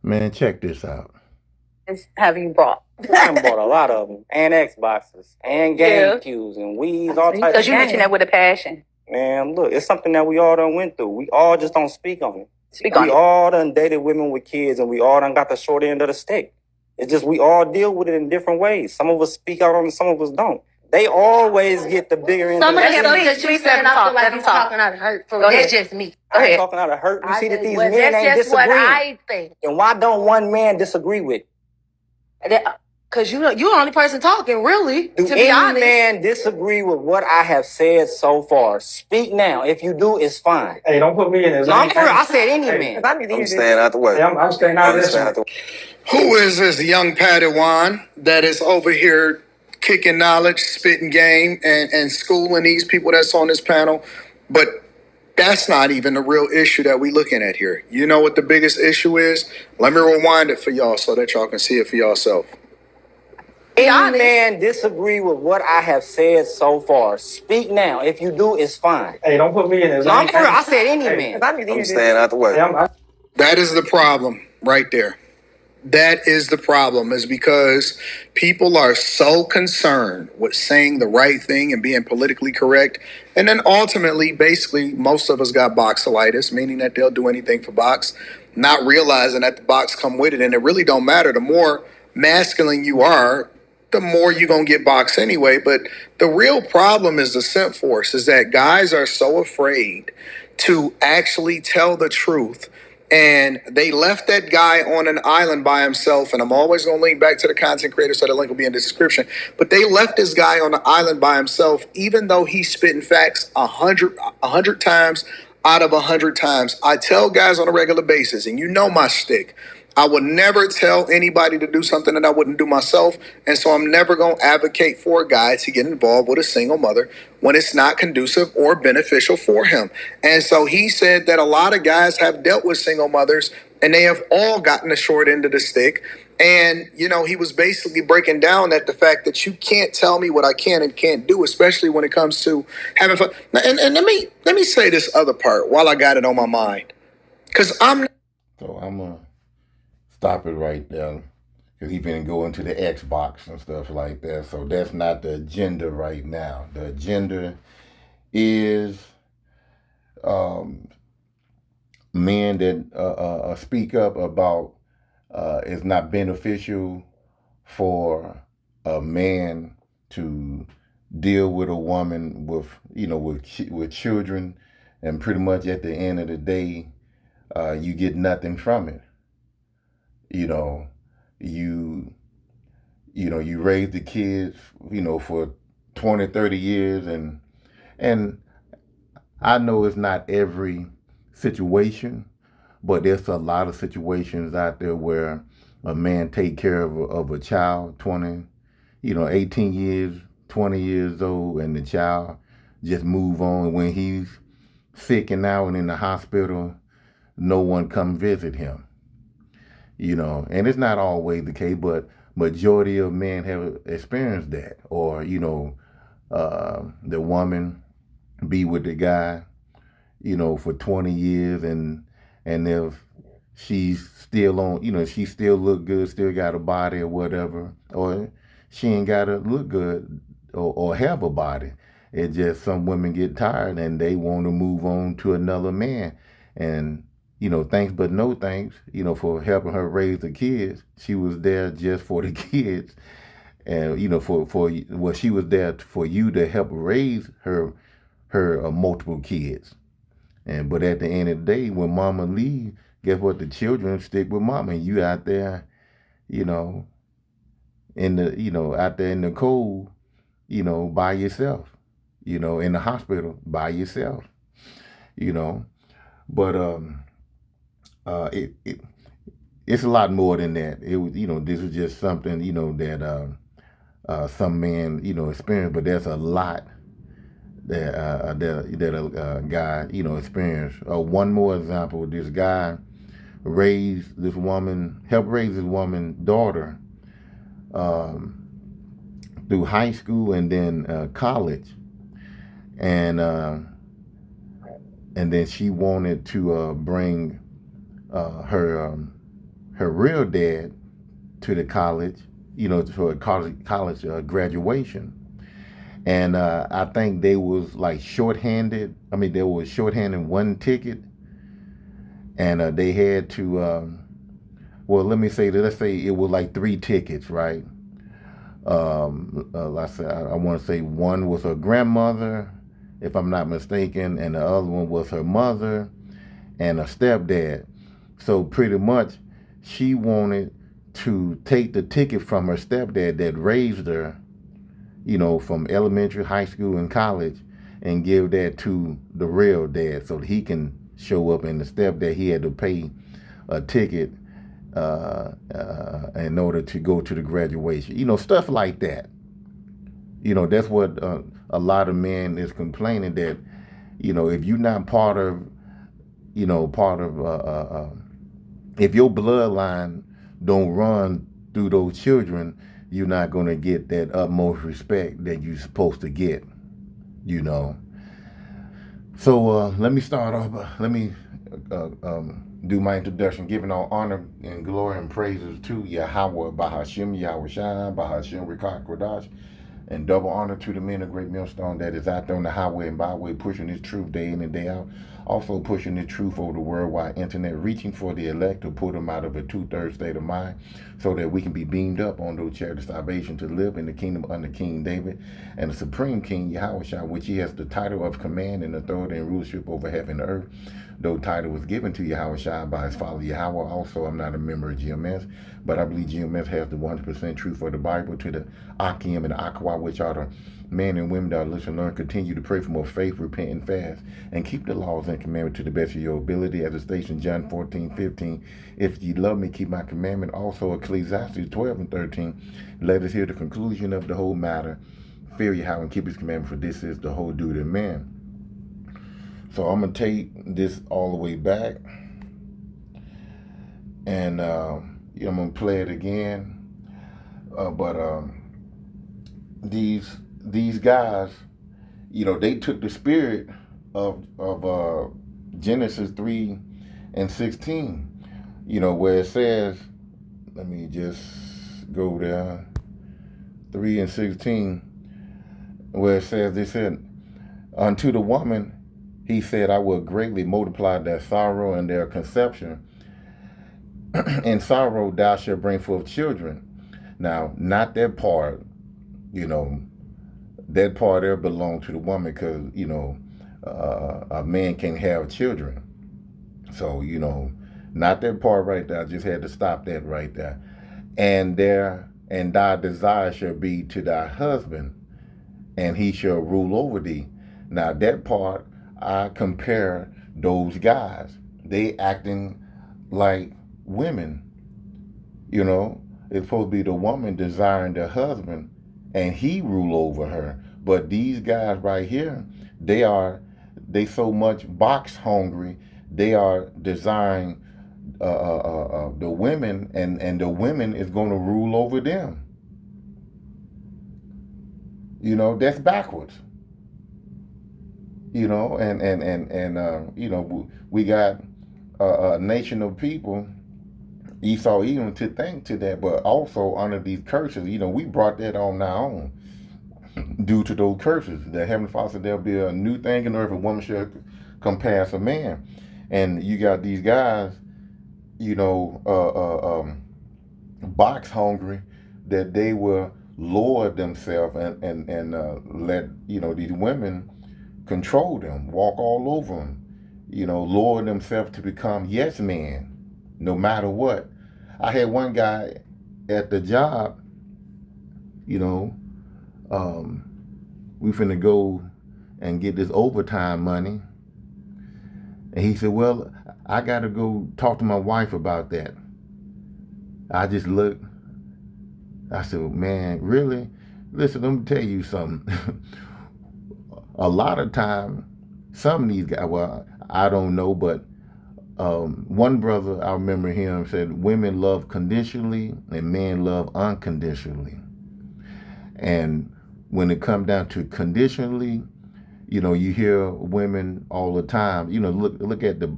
Man, check this out. Have you brought? I done bought a lot of them, and Xboxes, and Yeah. GameCubes, and Wii's, all types of Because you mentioned that with a passion. Man, look, it's something that we all done went through. We all just don't speak on it. Speak on We it. all done dated women with kids, and we all done got the short end of the stick. It's just we all deal with it in different ways. Some of us speak out on it, some of us don't. They always get the bigger end Some of of the the stick. things that you said, I feel like you're talking out of hurt. That's just me. Go I ain't ahead. talking out of hurt. You see that these Well, men that's ain't just what disagreeing. I think. Then why don't one man disagree with it? Because you're the only person talking, really, Do to be any honest. man disagree with what I have said so far? Speak now. If you do, it's fine. Hey, don't put me in this. No, I'm for real. I said any man. I'm staying out the way. Hey, I'm staying out of this one. Who is this young Padawan that is over here kicking knowledge, spitting game, and schooling these people that's on this panel? But that's not even the real issue that we looking at here. You know what the biggest issue is? Let me rewind it for y'all so that y'all can see it for yourself. Any man disagree with what I have said so far? Speak now. If you do, it's fine. Hey, don't put me in this. No, I'm for real. I said any man. I'm staying out the way. Hey, That is the problem right there. That is the problem, is because people are so concerned with saying the right thing and being politically correct. And then ultimately, basically, most of us got boxalitis, meaning that they'll do anything for box, not realizing that the box come with it. And it really don't matter. The more masculine you are, the more you're going to get box anyway. But the real problem is the simp force, is that guys are so afraid to actually tell the truth. And they left that guy on an island by himself. And I'm always going to link back to the content creator, so the link will be in the description. But they left this guy on the island by himself, even though he's spitting facts a hundred times out of 100 times. I tell guys on a regular basis, and you know my shtick, I would never tell anybody to do something that I wouldn't do myself. And so I'm never going to advocate for a guy to get involved with a single mother when it's not conducive or beneficial for him. And so he said that a lot of guys have dealt with single mothers and they have all gotten the short end of the stick. And, you know, he was basically breaking down that the fact that you can't tell me what I can and can't do, especially when it comes to having fun. And let me say this other part while I got it on my mind. Because I'm gonna stop it right there, because he's gonna go into the Xbox and stuff like that. So that's not the agenda right now. The agenda is men that speak up about it's not beneficial for a man to deal with a woman with with children, and pretty much at the end of the day, you get nothing from it. You know, you you raise the kids, for 20, 30 years, and I know it's not every situation, but there's a lot of situations out there where a man take care of a child, 20, 18 years, 20 years old, and the child just move on. When he's sick and out and in the hospital, no one come visit him. And it's not always the case, but majority of men have experienced that. Or, the woman be with the guy, for 20 years, and if she's still on, she still look good, still got a body or whatever, or she ain't got to look good or have a body. It's just some women get tired and they want to move on to another man. And, thanks but no thanks, for helping her raise the kids. She was there just for the kids. And, well, she was there for you to help raise her multiple kids. But at the end of the day, when mama leave, guess what? The children stick with mama, and you out there, you know, out there in the cold, by yourself, in the hospital by yourself, you know. But it's a lot more than that. It was, this was just something, that some men, experience. But there's a lot that a guy, experienced. One more example: this guy helped raise this woman's daughter through high school and then college, and then she wanted to bring her her real dad to the college, to a college graduation. And I think they was like shorthanded. I mean, they was shorthanded one ticket, and they had to. Well, let me say that. Let's say it was like three tickets, right? I want to say one was her grandmother, if I'm not mistaken, and the other one was her mother and a stepdad. So pretty much, she wanted to take the ticket from her stepdad that raised her, from elementary, high school, and college, and give that to the real dad so that he can show up. And the stepdad, he had to pay a ticket in order to go to the graduation. Stuff like that. That's what a lot of men is complaining that, if you're not part of, if your bloodline don't run through those children, you're not going to get that utmost respect that you're supposed to get, So let me start off. Let me do my introduction, giving all honor and glory and praises to Yahweh, Bahashim, Yahweh Shai, Bahashim, Rikak, Kodash, and double honor to the men of Great Millstone that is out there on the highway and byway pushing this truth day in and day out. Also pushing the truth over the worldwide internet, reaching for the elect to put them out of a two-thirds state of mind so that we can be beamed up on those chairs of salvation to live in the kingdom under King David and the supreme King Yahushua, which he has the title of command and authority and rulership over heaven and earth. Though title was given to Yahushua by his father Yahweh. Also, I'm not a member of GMS, but I believe GMS has the 100% truth for the Bible to the Akim and the Akwa, which are the men and women that are listening, learn, continue to pray for more faith, repent, and fast, and keep the laws and commandments to the best of your ability. As it states in John 14:15, if ye love me, keep my commandment. Also, Ecclesiastes 12:13, let us hear the conclusion of the whole matter. Fear Yahweh and keep his commandment, for this is the whole duty of man. So I'm going to take this all the way back, and I'm going to play it again. But these guys, they took the spirit of Genesis 3:16, where it says, let me just go there, 3:16, where it says, they said, unto the woman, he said, I will greatly multiply their sorrow and their conception. In sorrow thou shalt bring forth children. Now, not that part, that part there belonged to the woman because, a man can't have children. So, not that part right there. I just had to stop that right there. And thy desire shall be to thy husband, and he shall rule over thee. Now, that part, I compare those guys. They acting like women, It's supposed to be the woman desiring the husband, and he rule over her. But these guys right here, they so much box hungry. They are desiring the women, and the women is going to rule over them. That's backwards. We got a nation of people, Esau even to thank to that, but also under these curses, we brought that on our own due to those curses. The Heavenly Father said there'll be a new thing in earth, a woman shall compass a man. And you got these guys, box hungry, that they will lower themselves and let, these women control them, walk all over them, lower themselves to become yes men, no matter what. I had one guy at the job, we finna go and get this overtime money. And he said, well, I got to go talk to my wife about that. I just looked. I said, man, really? Listen, let me tell you something. A lot of time, some of these guys, well, I don't know, but one brother, I remember him, said women love conditionally and men love unconditionally. And when it comes down to conditionally, you hear women all the time, look at the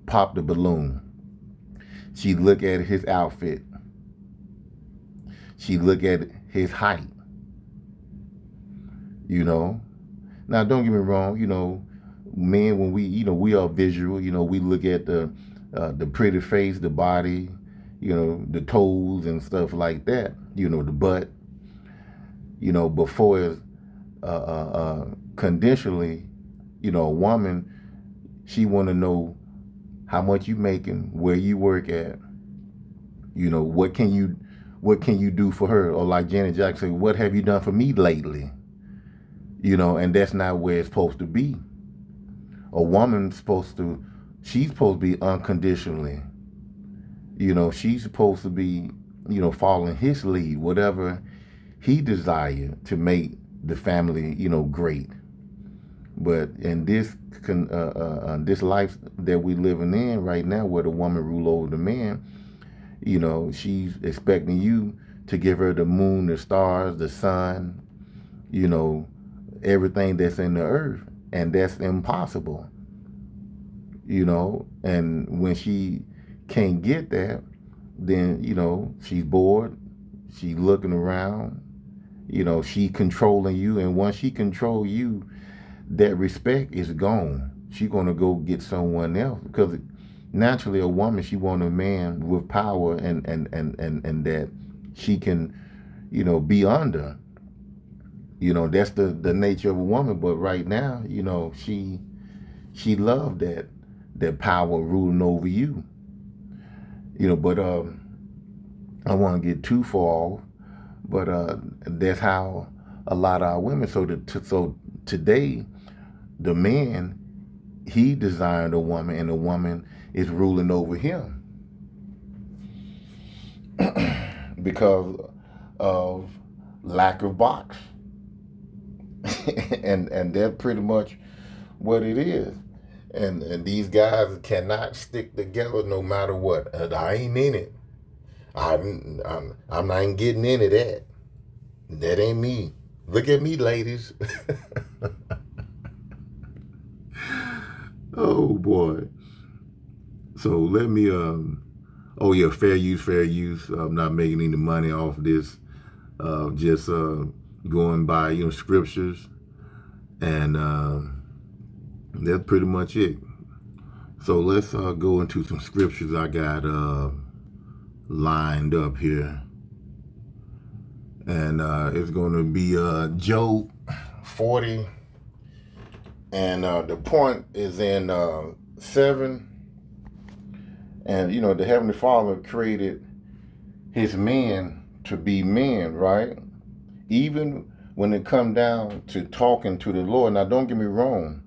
pop the balloon. She look at his outfit. She look at his height. You know. Now, don't get me wrong. You know, men, when we are visual. You know, we look at the pretty face, the body, you know, the toes and stuff like that. You know, the butt. You know, before it's conditionally, you know, a woman, she want to know how much you making, where you work at. You know, what can you do for her? Or like Janet Jackson said, what have you done for me lately? You know, and that's not where it's supposed to be. A woman's she's supposed to be unconditionally. You know, she's supposed to be, you know, following his lead, whatever he desired to make the family, you know, great. But in this life that we living in right now, where the woman rule over the man, you know, she's expecting you to give her the moon, the stars, the sun, you know, everything that's in the earth. And that's impossible, you know. And when she can't get that, then, you know, she's bored. She's looking around. You know, she controlling you. And once she control you, that respect is gone. She's going to go get someone else, because naturally a woman, she want a man with power and that she can, you know, be under. You know, that's the nature of a woman. But right now, you know, she loved that power ruling over you. You know, but I want to get too far off, but that's how a lot of our women. So today, the man, he designed a woman, and the woman is ruling over him because of lack of box. and that's pretty much what it is. And these guys cannot stick together no matter what. I ain't in it. I'm not even getting into that. That ain't me. Look at me, ladies. Oh boy. So let me oh yeah, fair use, fair use. I'm not making any money off this. Just going by, you know, scriptures, and that's pretty much it. So let's go into some scriptures I got lined up here, and it's going to be Job 40, and the point is in 7. And you know, the Heavenly Father created his men to be men, right? Even when it come down to talking to the Lord. Now, don't get me wrong.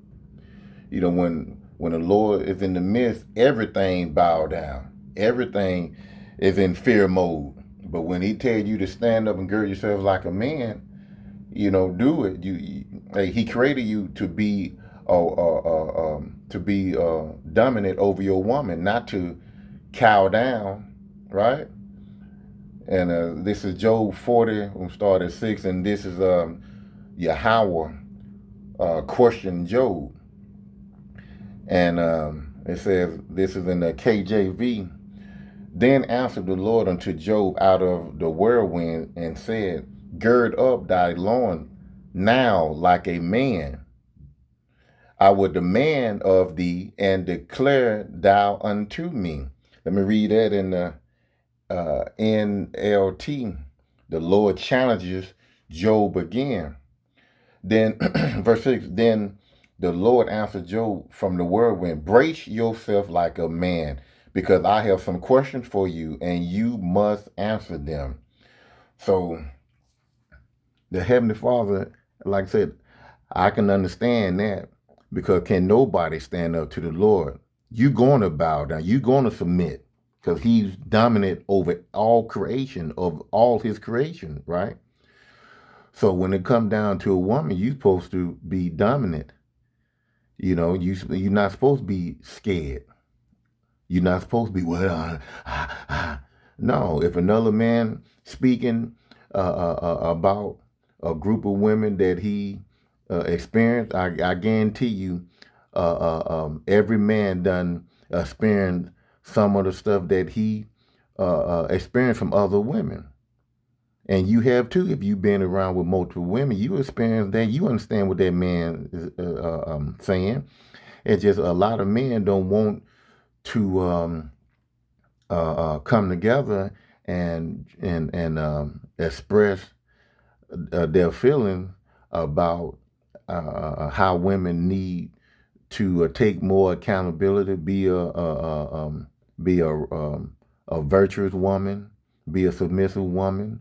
You know, when the Lord is in the midst, everything bow down. Everything is in fear mode. But when he tells you to stand up and gird yourself like a man, you know, do it. He created you to be dominant over your woman, not to cow down, right? And this is Job 40. We'll start at 6, and this is Yahweh question Job. And it says, this is in the KJV. Then answered the Lord unto Job out of the whirlwind and said, gird up thy loin now like a man. I will demand of thee and declare thou unto me. Let me read that in the NLT. The Lord challenges Job again. Then, verse 6, then the Lord answered Job from the whirlwind, brace yourself like a man, because I have some questions for you, and you must answer them. So, the Heavenly Father, like I said, I can understand that, because can nobody stand up to the Lord? You're going to bow down. You're going to submit, because he's dominant over all creation, of all his creation, right? So when it comes down to a woman, you're supposed to be dominant. You know, you're not supposed to be scared. You're not supposed to be, no. If another man speaking about a group of women that he experienced, I guarantee you, every man done experienced some of the stuff that he experienced from other women. And you have too, if you've been around with multiple women, you experience that. You understand what that man is saying. It's just a lot of men don't want to come together and express their feelings about how women need to take more accountability, be a virtuous woman, be a submissive woman,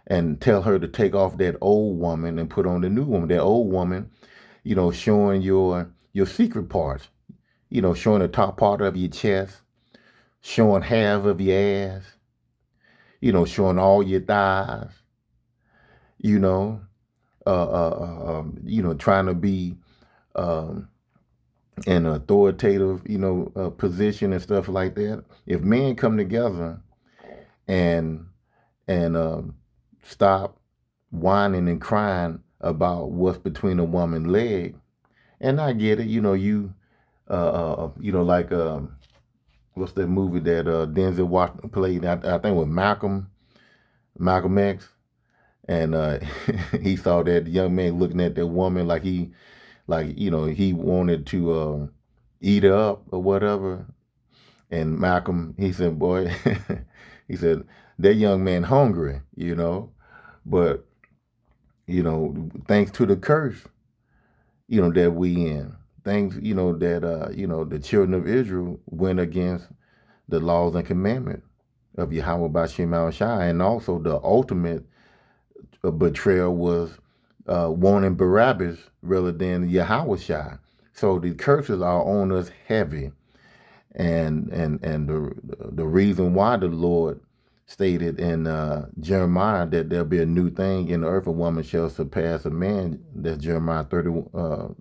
and tell her to take off that old woman and put on the new woman. That old woman, showing your secret parts, showing the top part of your chest, showing half of your ass, showing all your thighs, you know, trying to be um, an authoritative, position and stuff like that. If men come together and and stop whining and crying about what's between a woman's leg, and I get it, like what's that movie that Denzel Washington played? I think with Malcolm X, and he saw that young man looking at that woman like he wanted to eat her up or whatever. And Malcolm, he said, boy, he said, that young man hungry, but, thanks to the curse, that we in. Things, that, the children of Israel went against the laws and commandments of Yahweh Bashim Shai. And also the ultimate betrayal was wanting Barabbas rather than Yahweh Shai. So the curses are on us heavy. And the reason why the Lord stated in Jeremiah that there'll be a new thing in the earth, a woman shall surpass a man. That's Jeremiah 31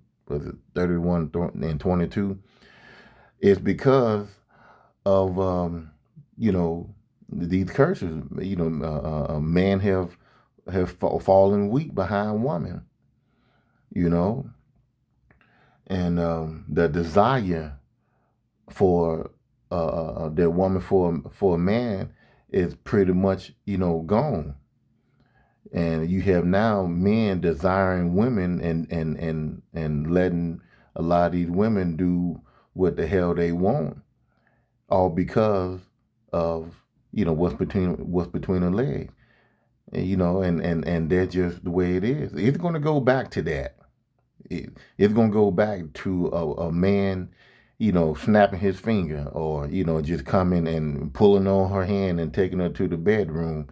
and 22. It's because of these curses. Man have fallen weak behind woman. And the desire for their woman for a man is pretty much gone, and you have now men desiring women and letting a lot of these women do what the hell they want, all because of what's between the legs, and that's just the way it is. It's going to go back to that. It's going to go back to a man snapping his finger, or, just coming and pulling on her hand and taking her to the bedroom.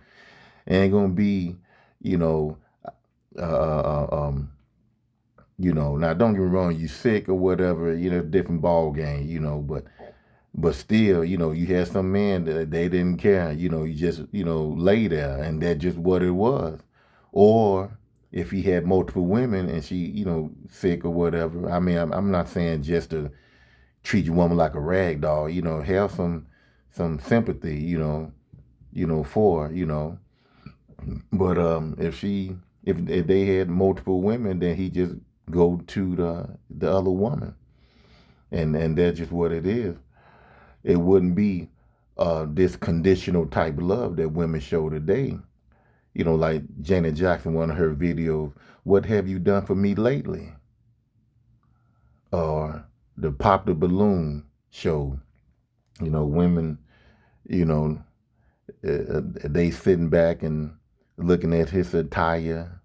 Ain't going to be, you know, now don't get me wrong, you sick or whatever, different ball game, but still, you had some men that they didn't care, you just, lay there, and that's just what it was. Or if he had multiple women and she, sick or whatever, I mean, I'm not saying just to treat your woman like a rag doll, have some sympathy, for, but if they had multiple women, then he just go to the other woman, and that's just what it is. It wouldn't be this conditional type love that women show today. Like Janet Jackson, one of her videos, "What have you done for me lately?" Or the Pop the Balloon show. Women, they sitting back and looking at his attire,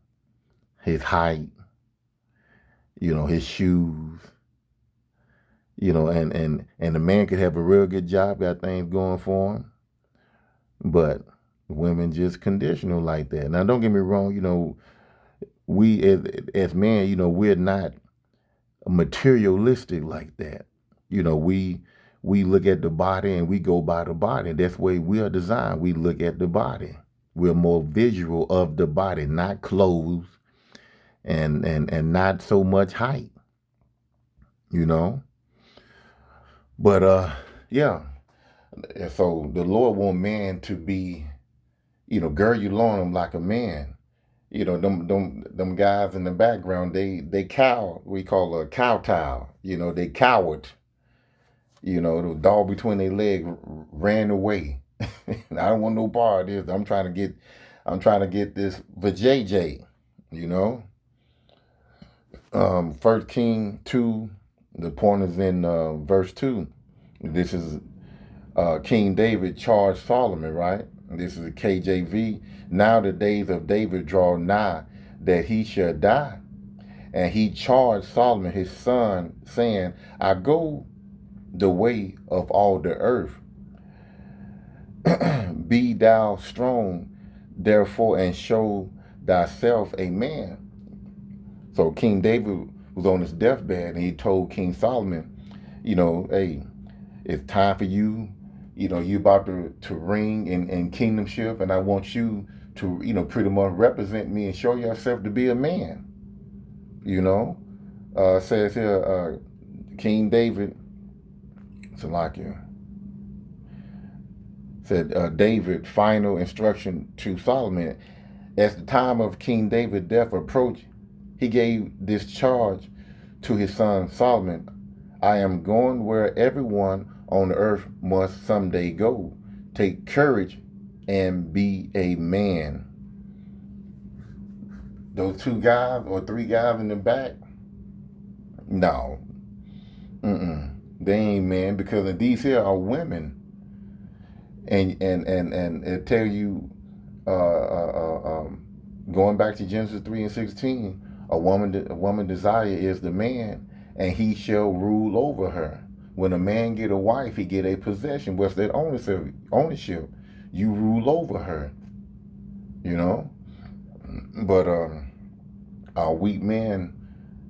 his height, his shoes, and the man could have a real good job, got things going for him, but women just conditional like that. Now, don't get me wrong, we as men, we're not materialistic like that. We look at the body and we go by the body. That's the way we are designed. We look at the body. We're more visual of the body, not clothes and not so much height, But yeah. And so the Lord want man to be, gird your loin like a man. Them guys in the background, they cow, we call a kowtow. They coward. You know, the dog between their legs ran away. I don't want no part of this. I'm trying to get this for JJ. You know, 1 King 2. The point is in verse 2. This is King David charged Solomon, right? This is the KJV. Now the days of David draw nigh that he shall die. And he charged Solomon his son, saying, I go the way of all the earth. Be thou strong, therefore, and show thyself a man. So King David was on his deathbed, and he told King Solomon, you know, hey, it's time for you. You know, you about to reign in kingdomship, and I want you to, you know, pretty much represent me and show yourself to be a man. You know, says here, King David, Salakia, said David final instruction to Solomon. As the time of King David's death approached, he gave this charge to his son Solomon. I am going where everyone on earth must someday go. Take courage and be a man. Those 2 guys or 3 guys in the back, no. They ain't men, because these here are women. And it tell you, going back to Genesis 3:16, a woman desire is the man, and he shall rule over her. When a man get a wife, he get a possession. What's that ownership? You rule over her. You know? But our weak men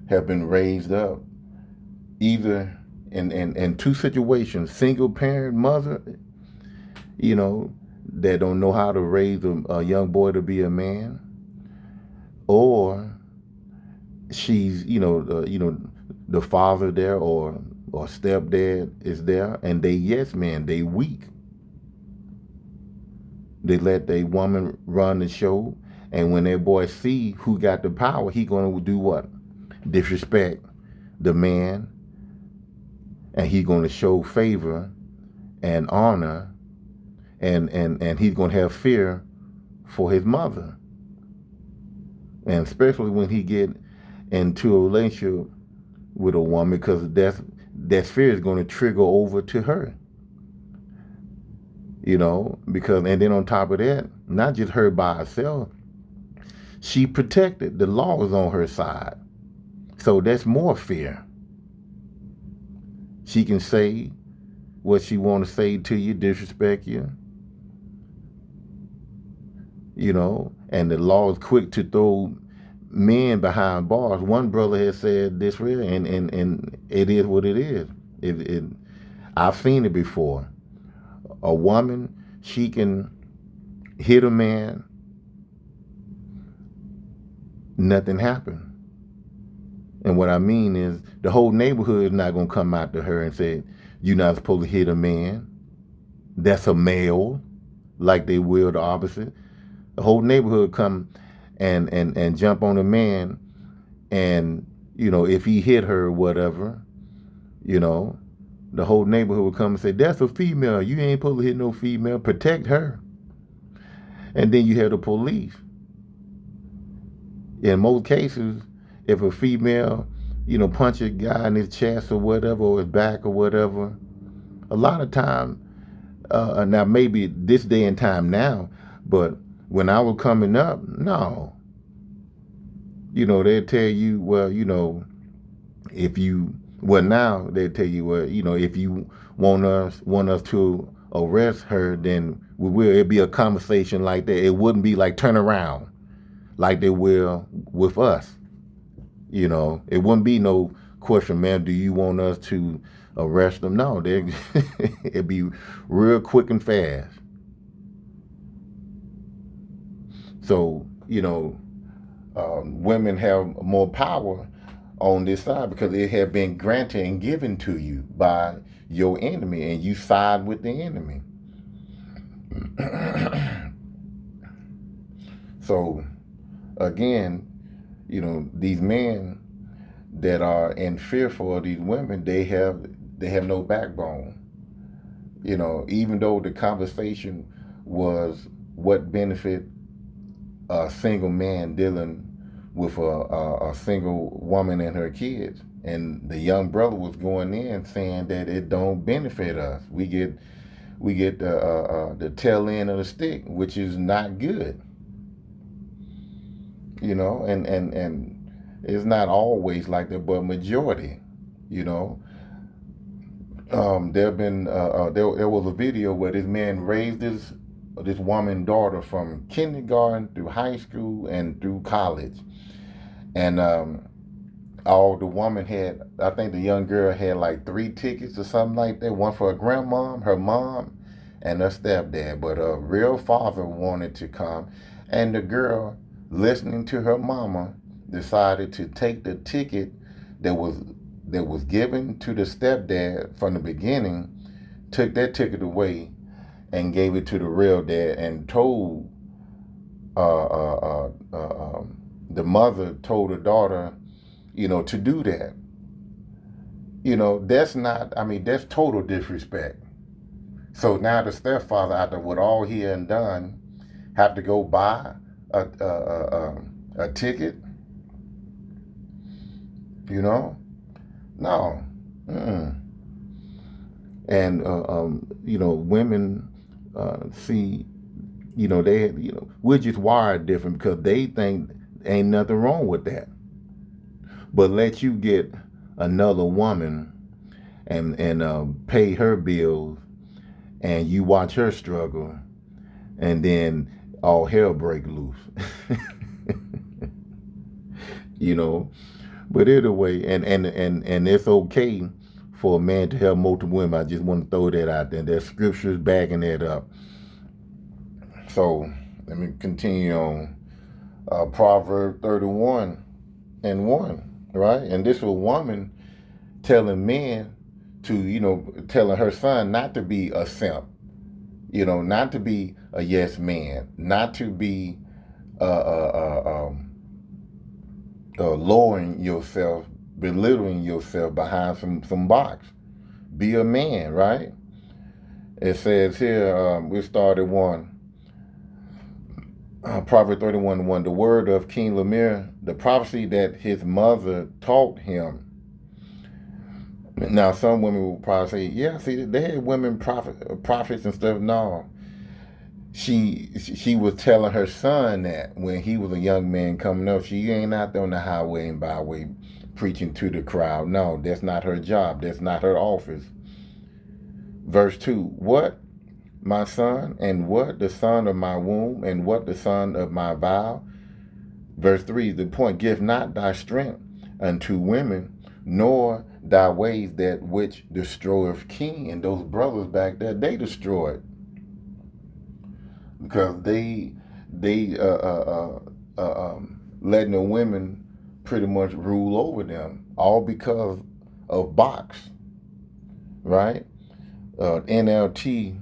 have been raised up either in 2 situations: single parent mother, you know, that don't know how to raise a young boy to be a man, or she's, you know, the father there or stepdad is there, and they yes men, they weak. They let the woman run the show, and when that boy see who got the power, he gonna do what? Disrespect the man, and he gonna show favor and honor, and he's gonna have fear for his mother. And especially when he get into a relationship with a woman, because that fear is going to trigger over to her. You know, because, and then on top of that, not just her by herself, she protected. The law is on her side. So that's more fear. She can say what she want to say to you, disrespect you. You know, and the law is quick to throw men behind bars. One brother has said this real, and it is what it is. I've seen it before. A woman, she can hit a man, nothing happened. And what I mean is, the whole neighborhood is not going to come out to her and say, you're not supposed to hit a man. That's a male, like they will the opposite. The whole neighborhood come and jump on a man, and, you know, if he hit her or whatever, you know, the whole neighborhood would come and say, that's a female. You ain't supposed to hit no female. Protect her. And then you have the police. In most cases, if a female, you know, punch a guy in his chest or whatever, or his back or whatever, a lot of time, now maybe this day and time now, but when I was coming up, no. You know, they'll tell you, well, you know, if you, well, now they tell you, well, you know, if you want us to arrest her, then we will. It'd be a conversation like that. It wouldn't be like turn around like they will with us. You know, it wouldn't be no question, man, do you want us to arrest them? No, it'd be real quick and fast. So, you know, women have more power on this side because it had been granted and given to you by your enemy, and you side with the enemy. So again, you know, these men that are in fear for these women, they have they have no backbone. You know, even though the conversation was what benefit a single man dealing with a single woman and her kids, and the young brother was going in saying that it don't benefit us. We get the tail end of the stick, which is not good. You know, and it's not always like that, but majority. You know, there have been there was a video where this man raised this woman daughter from kindergarten through high school and through college, and all the woman had, I think the young girl had like 3 tickets or something like that. One for her grandmom, her mom, and her stepdad. But her real father wanted to come, and the girl, listening to her mama, decided to take the ticket that was given to the stepdad from the beginning, took that ticket away and gave it to the real dad, and told the mother told her daughter, you know, to do that. You know, that's not, I mean, that's total disrespect. So now the stepfather, after what all he had done, have to go buy a ticket, you know? No. Mm-mm. And, you know, women see, you know, we're just wired different because they think ain't nothing wrong with that. But let you get another woman and pay her bills, and you watch her struggle, and then all hell break loose. You know, but either way, and it's okay for a man to have multiple women. I just want to throw that out there. There's scriptures backing that up. So let me continue on. Proverb 31:1, right? And this was a woman telling men to, you know, telling her son not to be a simp, you know, not to be a yes man, not to be lowering yourself, belittling yourself behind some box. Be a man, right? It says here, we started one. Proverbs 31:1, the word of King Lemire, the prophecy that his mother taught him. Now, some women will probably say, yeah, see, they had women prophets and stuff. No, she was telling her son that when he was a young man coming up, she ain't out there on the highway and byway preaching to the crowd. No, that's not her job. That's not her office. Verse 2, what? My son, and what? The son of my womb, and what? The son of my vow. Verse 3, the point, give not thy strength unto women, nor thy ways that which destroyeth king. And those brothers back there, they destroyed, because they letting the women pretty much rule over them, all because of box, right? NLT,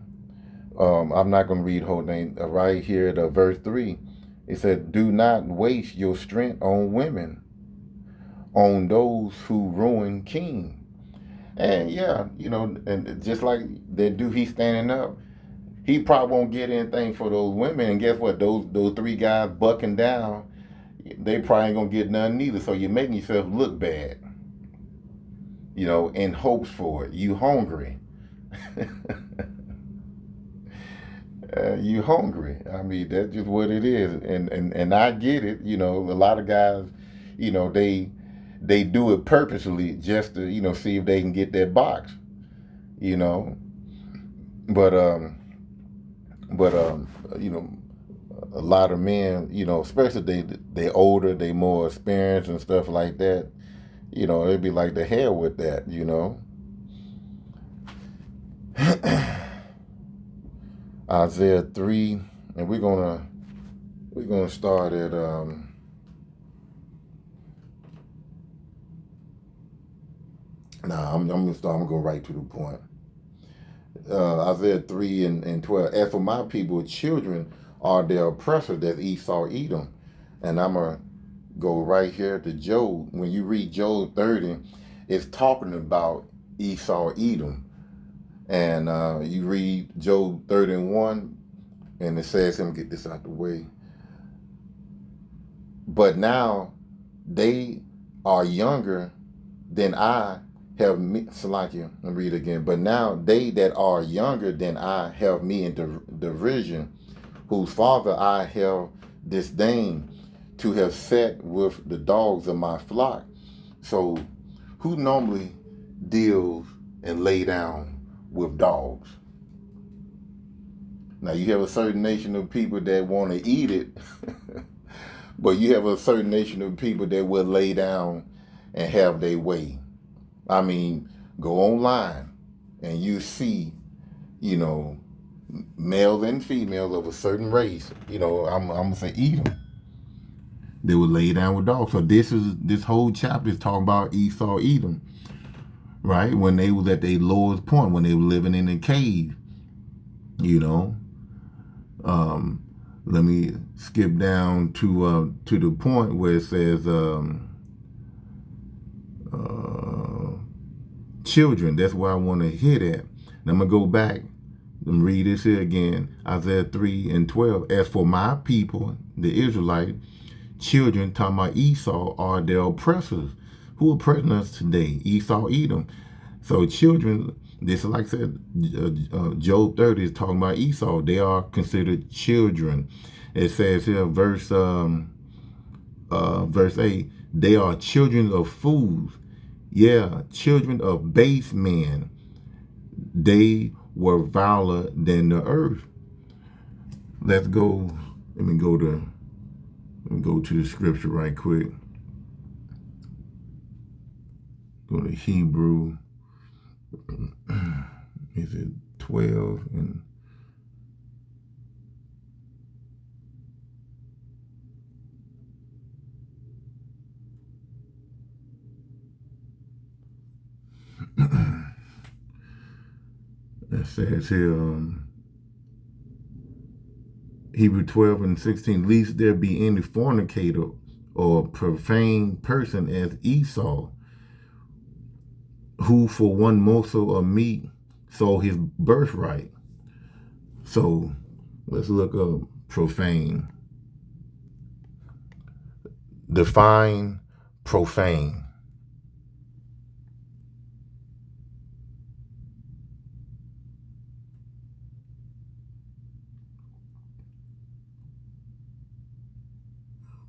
I'm not going to read the whole thing. Right here at verse 3, it said, do not waste your strength on women, on those who ruin king. And yeah, you know, and just like that dude, he's standing up, he probably won't get anything for those women. And guess what? Those 3 guys bucking down, they probably ain't going to get none neither. So you're making yourself look bad, you know, in hopes for it. You hungry. You hungry. I mean, that's just what it is. And I get it. You know, a lot of guys, you know, they do it purposely just to, you know, see if they can get that box, you know. But you know, a lot of men, you know, especially they older, they more experienced and stuff like that, you know, it'd be like the hell with that, you know. Isaiah 3, and we're gonna start at I'm gonna go right to the point. Isaiah 3 and 12. As for my people, children are their oppressors, that Esau Edom. And I'm gonna go right here to Job. When you read Job 30, it's talking about Esau, Edom. And you read Job 31, and it says, let me get this out the way. But now they are younger than I have me. Salakia, let me read again. But now they that are younger than I have me in derision, whose father I have disdained to have sat with the dogs of my flock. So, who normally deals and lay down with dogs? Now, you have a certain nation of people that want to eat it, but you have a certain nation of people that will lay down and have their way. I mean, go online and you see, you know, males and females of a certain race. You know, I'm gonna say Edom. They would lay down with dogs. So this whole chapter is talking about Esau, Edom, right? When they was at their lowest point, when they were living in a cave, you know. Let me skip down to the point where it says children. That's where I want to hit at. And I'm gonna go back and read this here again. Isaiah 3:12. As for my people, the Israelite children, talking about Esau, are their oppressors. Who oppressing us today? Esau, Edom. So children, this like I said, Job 30 is talking about Esau. They are considered children. It says here, verse 8, they are children of fools. Yeah, children of base men. They were viler than the earth. Let's go. Let me go to the scripture right quick. Go to Hebrew. Is it 12 and it says here, Hebrew 12:16, lest there be any fornicator or profane person as Esau, who for one morsel of meat sold his birthright. So let's look up profane. Define profane.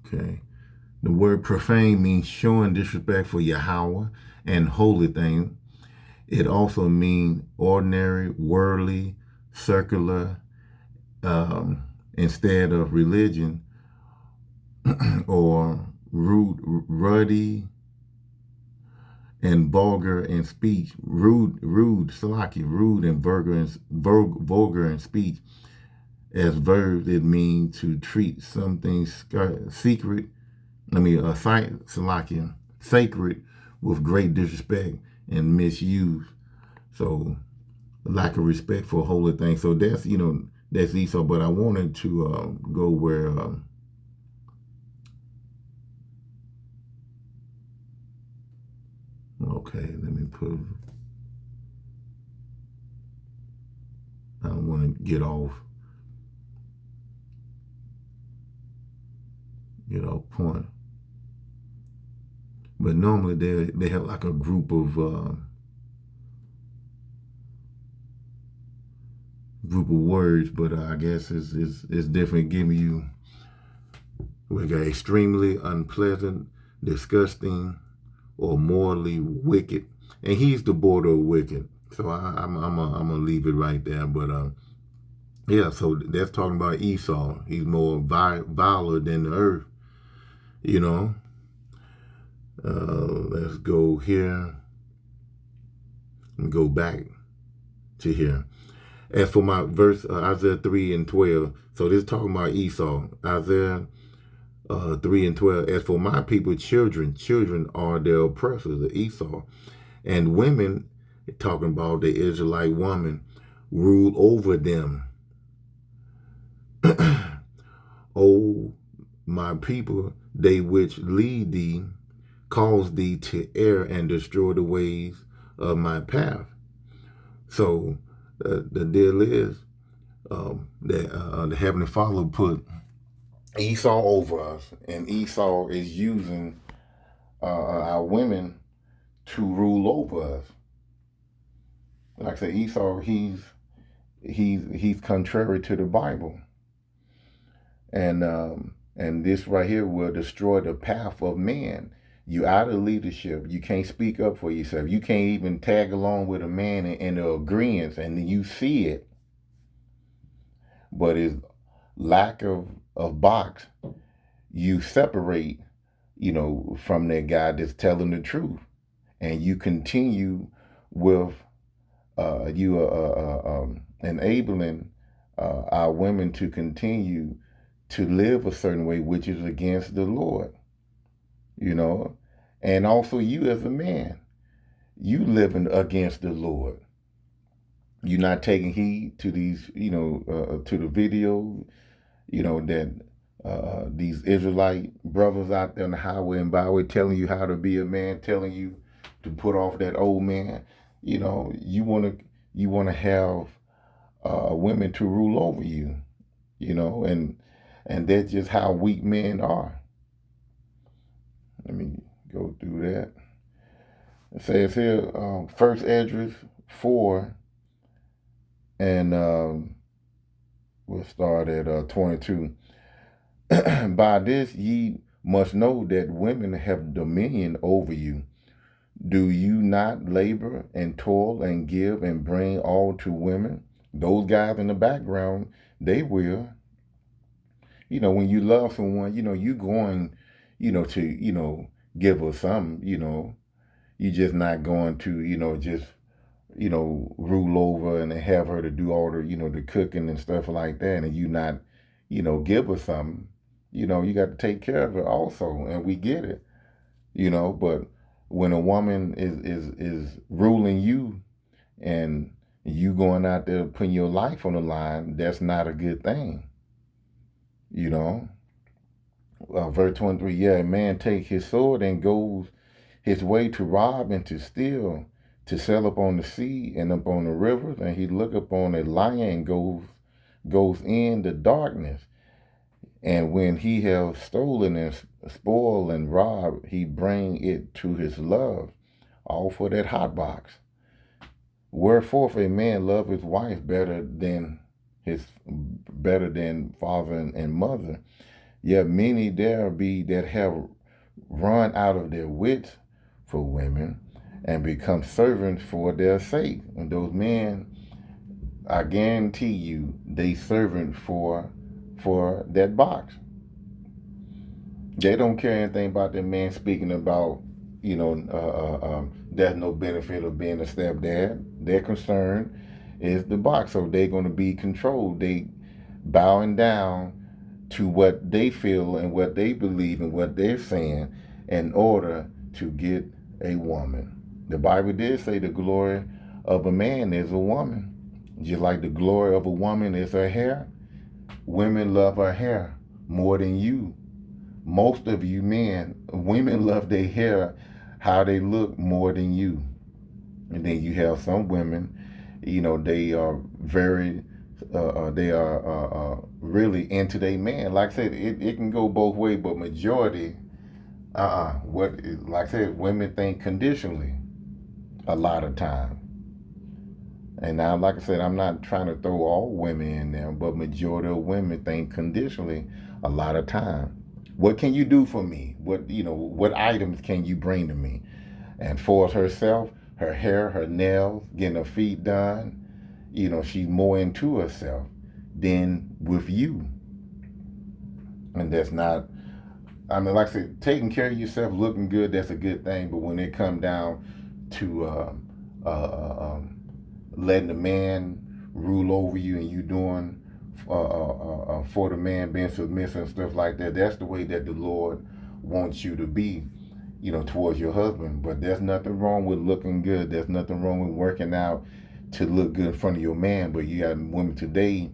Okay. The word profane means showing disrespect for Yahweh and holy things. It also means ordinary, worldly, circular, instead of religion, or rude, ruddy, and vulgar in speech. Rude, salaki, rude and vulgar in speech. As verbs, it means to treat something secret. Sacred with great disrespect and misuse. So, lack of respect for holy things. So that's that's Esau. But I wanted to go where. Okay, let me put. I don't want to get off point. But normally they have like a group of words, but I guess it's different. Giving you, we got extremely unpleasant, disgusting, or morally wicked, and he's the border of wicked. So I'm gonna leave it right there. But yeah, so that's talking about Esau. He's more viler than the earth. Let's go here and go back to here. As for my verse, Isaiah 3:12. So this is talking about Esau. Isaiah 3:12. As for my people, children are their oppressors, the Esau. And women, talking about the Israelite woman, rule over them. O my people, they which lead thee, cause thee to err and destroy the ways of my path. So the deal is that the Heavenly Father put Esau over us, and Esau is using our women to rule over us. Like I said, Esau, he's contrary to the Bible, and this right here will destroy the path of man. You out of leadership. You can't speak up for yourself. You can't even tag along with a man in the agreements, and you see it. But his lack of box, you separate, from that guy that's telling the truth, and you continue with enabling our women to continue to live a certain way, which is against the Lord, and also you as a man, you living against the Lord. You're not taking heed to these, to the video, that these Israelite brothers out there on the highway and byway telling you how to be a man, telling you to put off that old man. You want to have women to rule over you, and that's just how weak men are. Let me go through that. It says here, First Esdras 4, and we'll start at 22. By this ye must know that women have dominion over you. Do you not labor and toil and give and bring all to women? Those guys in the background, they will. When you love someone, you going, to, give her something, you just not going to, just, rule over and have her to do all the, the cooking and stuff like that. And you not, give her something, you got to take care of her also. And we get it, but when a woman is ruling you and you going out there putting your life on the line, that's not a good thing. Verse 23, yeah, a man take his sword and goes his way to rob and to steal, to sell upon the sea and upon the rivers, and he look upon a lion and goes in the darkness. And when he have stolen and spoiled and robbed, he bring it to his love, all for that hot box. Wherefore a man love his wife better than father and mother. Yet many there be that have run out of their wits for women and become servants for their sake. And those men, I guarantee you, they servant for that box. They don't care anything about that man speaking about, there's no benefit of being a stepdad. Their concern is the box. So they're going to be controlled. They bowing down to what they feel and what they believe and what they're saying in order to get a woman. The Bible did say the glory of a man is a woman. Just like the glory of a woman is her hair. Women love her hair more than you. Most of you men, women love their hair, how they look more than you. And then you have some women, they are very, they are really into their man. Like I said, it can go both ways, but majority, like I said, women think conditionally a lot of time. And now, like I said, I'm not trying to throw all women in there, but majority of women think conditionally a lot of time. What can you do for me? What items can you bring to me? And for herself, her hair, her nails, getting her feet done, she's more into herself than with you. And that's not, like I said, taking care of yourself, looking good, that's a good thing. But when it come down to letting the man rule over you and you doing for the man, being submissive and stuff like that, that's the way that the Lord wants you to be, towards your husband. But there's nothing wrong with looking good. There's nothing wrong with working out to look good in front of your man. But you got women today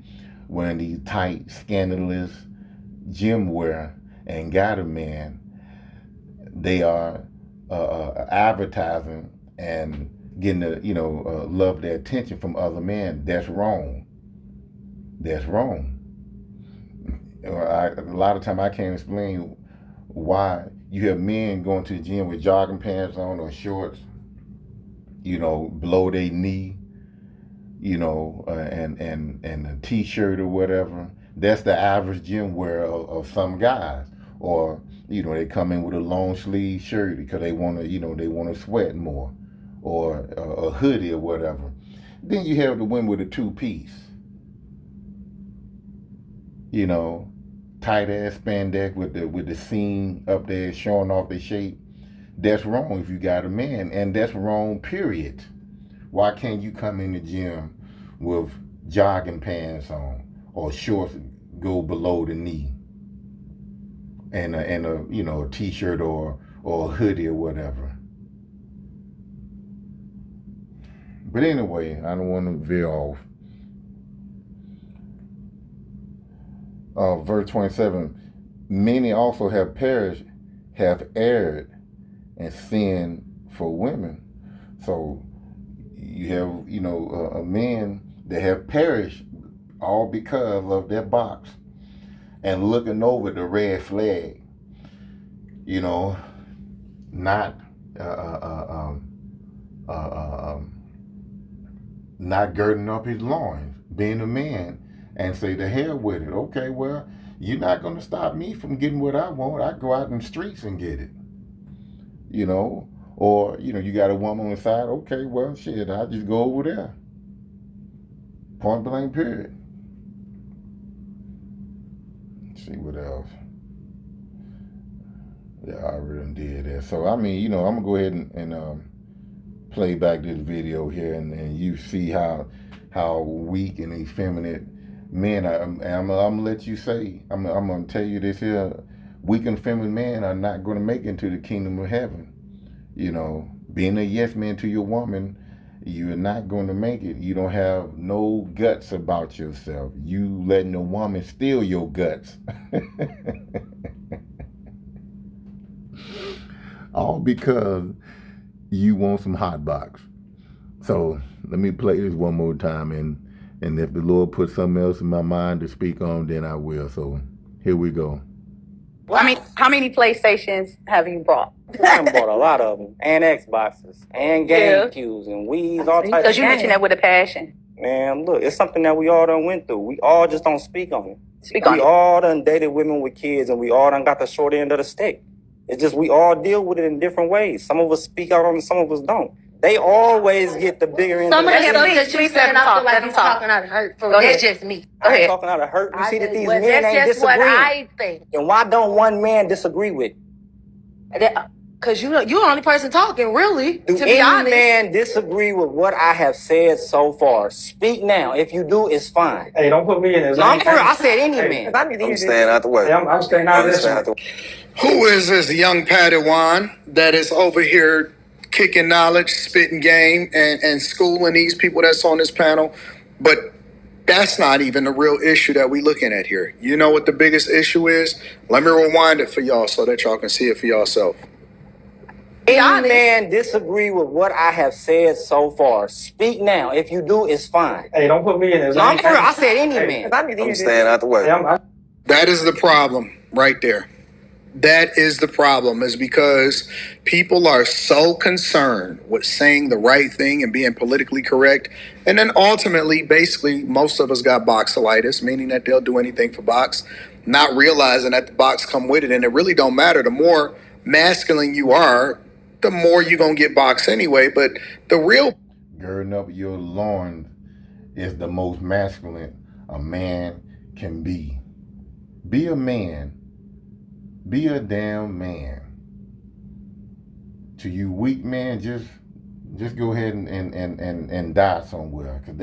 wearing these tight, scandalous gym wear and got a man. They are advertising and getting the love, the attention from other men. That's wrong. That's wrong. A lot of time I can't explain why you have men going to the gym with jogging pants on or shorts, below their knee, and a t-shirt or whatever. That's the average gym wear of some guys. Or they come in with a long sleeve shirt because they want to sweat more, or a hoodie or whatever. Then you have the women with a two-piece, tight ass spandex with the seam up there showing off the shape. That's wrong if you got a man, and that's wrong, period. Why can't you come in the gym with jogging pants on or shorts go below the knee, and a t-shirt or a hoodie or whatever? But anyway, I don't want to veer off. Verse 27, many also have perished, have erred, and sinned for women. So you have, a men that have perished all because of their box and looking over the red flag, not not girding up his loins, being a man, and say, the hell with it. Okay, well, you're not going to stop me from getting what I want. I go out in the streets and get it, Or, you got a woman on the side. Okay, well, shit, I'll just go over there. Point blank, period. Let's see what else. Yeah, I already did that. So, I'm going to go ahead and play back this video here, and you see how weak and effeminate men are. I'm going to let you say, I'm going to tell you this here, weak and feminine men are not going to make it into the kingdom of heaven. Being a yes man to your woman, you're not going to make it. You don't have no guts about yourself. You letting a woman steal your guts. All because you want some hot box. So let me play this one more time, and if the Lord puts something else in my mind to speak on, then I will. So here we go. How many PlayStations have you brought? I bought a lot of them, and Xboxes, and GameCubes, and Wii's, all types. Because you mentioned that with a passion. Man, look, it's something that we all done went through. We all just don't speak on it. We all done dated women with kids, and we all done got the short end of the stick. It's just we all deal with it in different ways. Some of us speak out on it, some of us don't. They always get the bigger end Some of of the the stick. stuff that you said, I feel like I'm talking out of hurt. That's just me. Go I'm ahead. talking out of hurt. You see that these Well, men that's ain't just what disagreeing. I think. And why don't one man disagree with it? Because you're the only person talking, really, Do to be any honest. man disagree with what I have said so far? Speak now. If you do, it's fine. Hey, don't put me in this. No, I'm for real. I said any man. I'm staying out the way. Hey, I'm staying out of this one. Who is this young Padawan that is over here kicking knowledge, spitting game, and schooling these people that's on this panel? But that's not even the real issue that we looking at here. You know what the biggest issue is? Let me rewind it for y'all so that y'all can see it for yourself. Any man disagree with what I have said so far? Speak now. If you do, it's fine. Hey, don't put me in this. No, I'm for real. I said any man. I'm staying out the way. Hey, That is the problem right there. That is the problem, is because people are so concerned with saying the right thing and being politically correct. And then ultimately, basically, most of us got boxolitis, meaning that they'll do anything for box, not realizing that the box come with it. And it really don't matter. The more masculine you are, the more you're going to get box anyway. But the real... Girding up your loins is the most masculine a man can be. Be a man. Be a damn man. To you weak men, just go ahead and die somewhere. Cause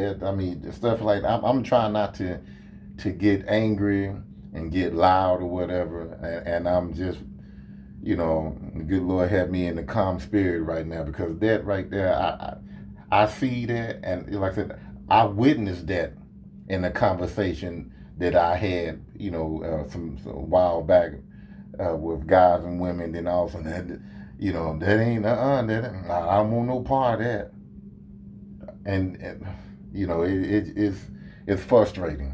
stuff like that, I'm trying not to get angry and get loud or whatever. And I'm just, the good Lord have me in the calm spirit right now, because that right there, I see that, and like I said, I witnessed that in a conversation that I had, some a while back. With guys and women, then all of a sudden, that ain't, I don't want no part of that. and you know, it's frustrating.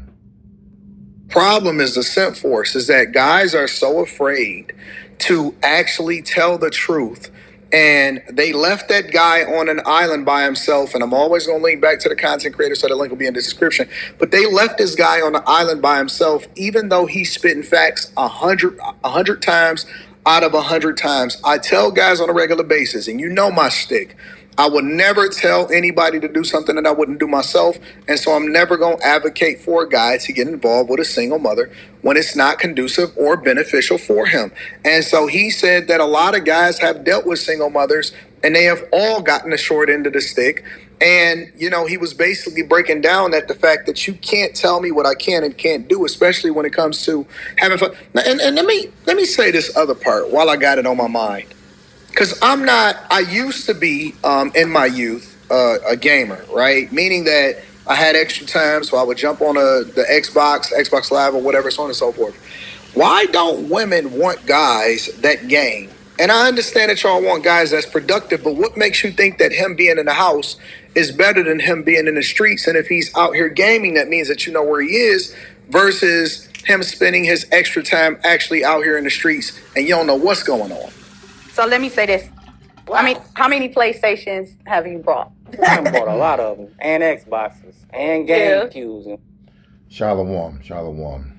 Problem is the simp force is that guys are so afraid to actually tell the truth, and they left that guy on an island by himself. And I'm always going to link back to the content creator, so the link will be in the description. But they left this guy on the island by himself, even though he's spitting facts 100 times out of 100 times. I tell guys on a regular basis, and you know my shtick, I would never tell anybody to do something that I wouldn't do myself. And so I'm never going to advocate for a guy to get involved with a single mother when it's not conducive or beneficial for him. And so he said that a lot of guys have dealt with single mothers and they have all gotten the short end of the stick. And, you know, he was basically breaking down that the fact that you can't tell me what I can and can't do, especially when it comes to having fun. And let me say this other part while I got it on my mind. Because I used to be, in my youth, a gamer, right? Meaning that I had extra time, so I would jump on the Xbox Live or whatever, so on and so forth. Why don't women want guys that game? And I understand that y'all want guys that's productive, but what makes you think that him being in the house is better than him being in the streets? And if he's out here gaming, that means that you know where he is versus him spending his extra time actually out here in the streets and you don't know what's going on. So let me say this. Wow. I mean, how many PlayStations have you brought? I bought a lot of them, and Xboxes, and GameCubes. Shalom.